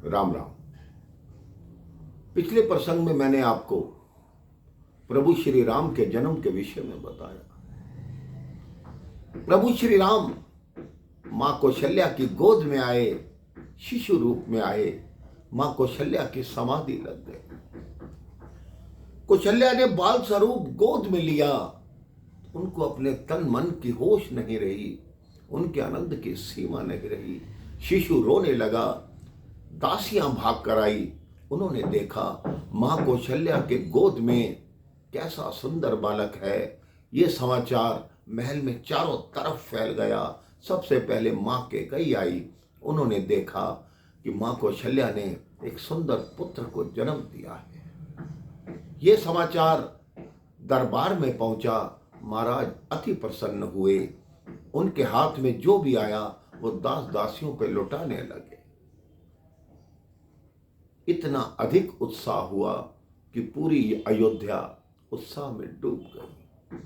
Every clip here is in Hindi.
राम राम। पिछले प्रसंग में मैंने आपको प्रभु श्री राम के जन्म के विषय में बताया। प्रभु श्री राम मां कौशल्या की गोद में आए, शिशु रूप में आए। मां कौशल्या की समाधि लग गई। कौशल्या ने बाल स्वरूप गोद में लिया। उनको अपने तन मन की होश नहीं रही, उनके आनंद की सीमा नहीं रही। शिशु रोने लगा, दासियां भाग कर आई। उन्होंने देखा मां कौशल्या के गोद में कैसा सुंदर बालक है। ये समाचार महल में चारों तरफ फैल गया। सबसे पहले मां कैकेयी आई। उन्होंने देखा कि मां कौशल्या ने एक सुंदर पुत्र को जन्म दिया है। ये समाचार दरबार में पहुंचा। महाराज अति प्रसन्न हुए। उनके हाथ में जो भी आया वो दास दासियों पे लुटाने लगे। इतना अधिक उत्साह हुआ कि पूरी अयोध्या उत्साह में डूब गई,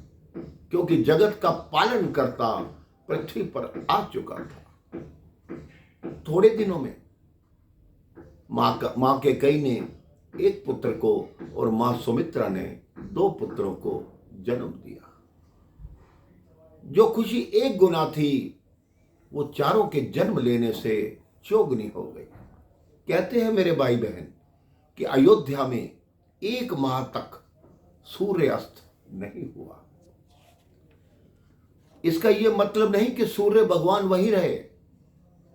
क्योंकि जगत का पालन करता पृथ्वी पर आ चुका था। थोड़े दिनों में मां कैकेयी ने एक पुत्र को और मां सुमित्रा ने 2 पुत्रों को जन्म दिया। जो खुशी 1 गुना थी वो चारों के जन्म लेने से चौगुनी हो गई। कहते हैं मेरे भाई बहन कि अयोध्या में 1 माह तक सूर्यास्त नहीं हुआ। इसका यह मतलब नहीं कि सूर्य भगवान वही रहे।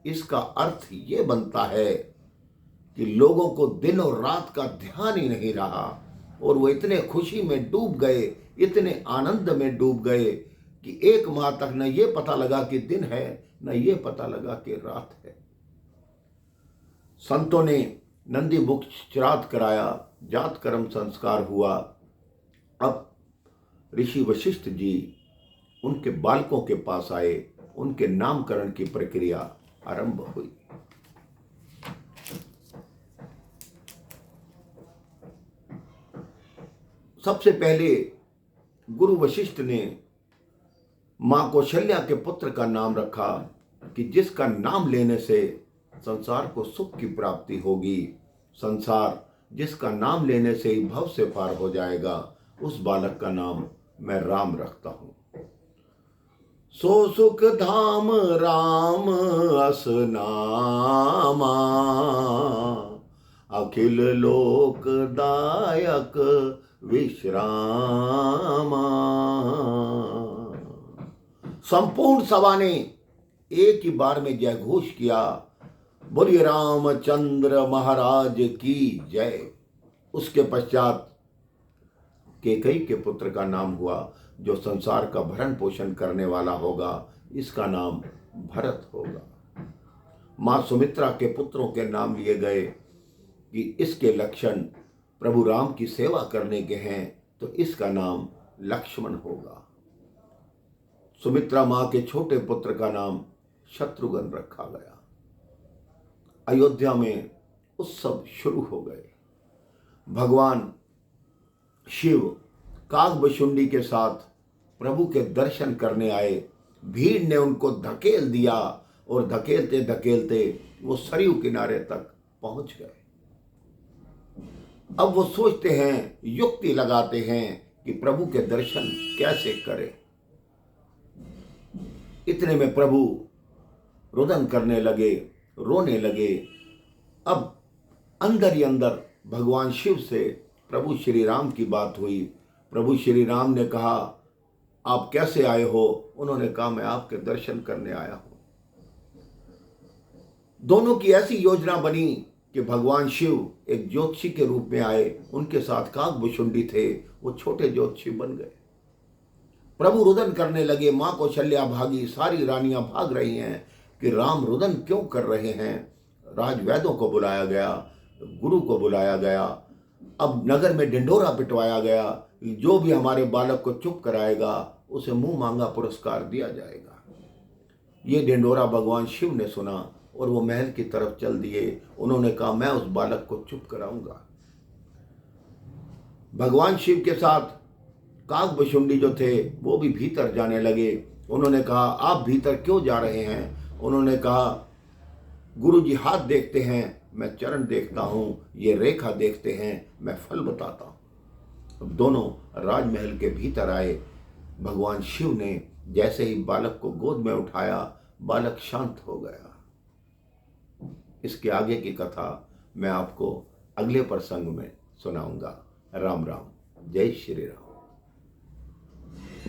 इसका अर्थ ये बनता है कि लोगों को दिन और रात का ध्यान ही नहीं रहा और वो इतने खुशी में डूब गए, इतने आनंद में डूब गए कि 1 माह तक न ये पता लगा कि दिन है, न ये पता लगा कि रात है। संतों ने नंदी मुख श्राद्ध कराया, जात कर्म संस्कार हुआ। अब ऋषि वशिष्ठ जी उनके बालकों के पास आए। उनके नामकरण की प्रक्रिया आरंभ हुई। सबसे पहले गुरु वशिष्ठ ने मां कौशल्या के पुत्र का नाम रखा कि जिसका नाम लेने से संसार को सुख की प्राप्ति होगी। संसार जिसका नाम लेने से ही भव से पार हो जाएगा, उस बालक का नाम मैं राम रखता हूं। सो सुख धाम राम अस नामा, अखिल लोक दायक विश्रामा। संपूर्ण सभा ने एक ही बार में जय घोष किया, बोलिए रामचंद्र महाराज की जय। उसके पश्चात कैकेयी के पुत्र का नाम हुआ, जो संसार का भरण पोषण करने वाला होगा। इसका नाम भरत होगा। मां सुमित्रा के पुत्रों के नाम लिए गए कि इसके लक्षण प्रभु राम की सेवा करने के हैं, तो इसका नाम लक्ष्मण होगा। सुमित्रा मां के छोटे पुत्र का नाम शत्रुघ्न रखा गया। अयोध्या में उत्सव शुरू हो गए। भगवान शिव कागभुशुंडी के साथ प्रभु के दर्शन करने आए। भीड़ ने उनको धकेल दिया और धकेलते धकेलते वो सरयू किनारे तक पहुंच गए। अब वो सोचते हैं, युक्ति लगाते हैं कि प्रभु के दर्शन कैसे करें। इतने में प्रभु रुदन करने लगे, रोने लगे। अब अंदर ही अंदर भगवान शिव से प्रभु श्री राम की बात हुई। प्रभु श्री राम ने कहा, आप कैसे आए हो? उन्होंने कहा, मैं आपके दर्शन करने आया हूं। दोनों की ऐसी योजना बनी कि भगवान शिव एक ज्योतिषी के रूप में आए। उनके साथ कागभुशुंडी थे, वो छोटे ज्योतिषी बन गए। प्रभु रुदन करने लगे। मां कौशल्या भागी, सारी रानियां भाग रही हैं कि राम रुदन क्यों कर रहे हैं। राजवैद्यों को बुलाया गया, गुरु को बुलाया गया। अब नगर में ढिंढोरा पिटवाया गया, जो भी हमारे बालक को चुप कराएगा उसे मुंह मांगा पुरस्कार दिया जाएगा। ये ढिंढोरा भगवान शिव ने सुना और वो महल की तरफ चल दिए। उन्होंने कहा, मैं उस बालक को चुप कराऊंगा। भगवान शिव के साथ कागभुशुंडी जो थे वो भी भीतर जाने लगे। उन्होंने कहा, आप भीतर क्यों जा रहे हैं? उन्होंने कहा, गुरु जी हाथ देखते हैं, मैं चरण देखता हूँ, ये रेखा देखते हैं, मैं फल बताता हूँ। अब दोनों राजमहल के भीतर आए। भगवान शिव ने जैसे ही बालक को गोद में उठाया, बालक शांत हो गया। इसके आगे की कथा मैं आपको अगले प्रसंग में सुनाऊंगा। राम राम, जय श्री राम।